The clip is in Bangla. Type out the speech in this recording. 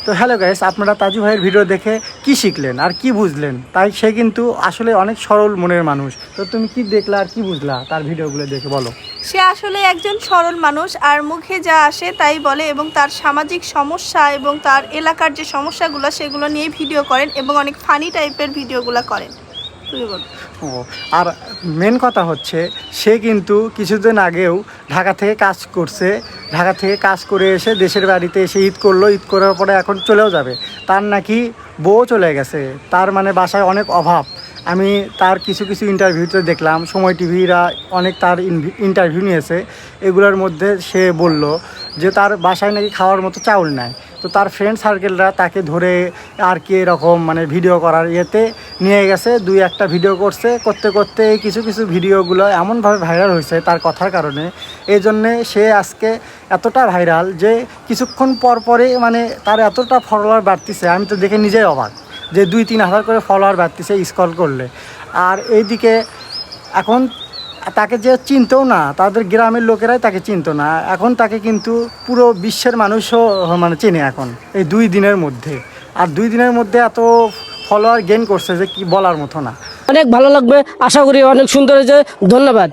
তো হ্যালো গাইস, আপনারা তাজু ভাইয়ের ভিডিও দেখে কি শিখলেন আর কি বুঝলেন? তাই সে কিন্তু আসলে অনেক সরল মনের মানুষ। তো তুমি কি দেখলা আর কি বুঝলা তার ভিডিওগুলো দেখে বলো? সে আসলে একজন সরল মানুষ, আর মুখে যা আসে তাই বলে এবং তার সামাজিক সমস্যা এবং তার এলাকার যে সমস্যাগুলো সেগুলো নিয়ে ভিডিও করেন এবং অনেক ফানি টাইপের ভিডিওগুলো করেন। তুই বল। ও, আর মেন কথা হচ্ছে সে কিন্তু কিছুদিন আগেও ঢাকা থেকে কাজ করছে। ঢাকা থেকে কাজ করে এসে দেশের বাড়িতে এসে ঈদ করলো। ঈদ করার পরে এখন চলেও যাবে। তার নাকি বউ চলে গেছে। তার মানে বাসায় অনেক অভাব। আমি তার কিছু কিছু ইন্টারভিউতে দেখলাম, সময় টিভিরা অনেক তার ইন্টারভিউ নিয়েছে। এগুলোর মধ্যে সে বলল যে তার বাসায় নাকি খাওয়ার মতো চাউল নাই। তো তার ফ্রেন্ড সার্কেলরা তাকে ধরে আর কি এরকম মানে ভিডিও করার ইয়েতে নিয়ে গেছে। দুই একটা ভিডিও করতে করতে এই কিছু কিছু ভিডিওগুলো এমনভাবে ভাইরাল হয়েছে তার কথার কারণে। এই জন্যে সে আজকে এতটা ভাইরাল যে কিছুক্ষণ পর পরে মানে তার এতটা ফলোয়ার বাড়তিছে, আমি তো দেখে নিজেই অবাক যে 2-3 হাজার করে ফলোয়ার বাড়তিছে স্ক্রল করলে। আর এইদিকে এখন তাকে যে চিনতেও না, তাদের গ্রামের লোকেরাই তাকে চিনতো না, এখন তাকে কিন্তু পুরো বিশ্বের মানুষও মানে চেনে এখন এই 2 দিনের মধ্যে। আর 2 দিনের মধ্যে এত ফলোয়ার গেইন করছে যে কি বলার মতো না। অনেক ভালো লাগবে, আশা করি অনেক সুন্দর হয়েছে। ধন্যবাদ।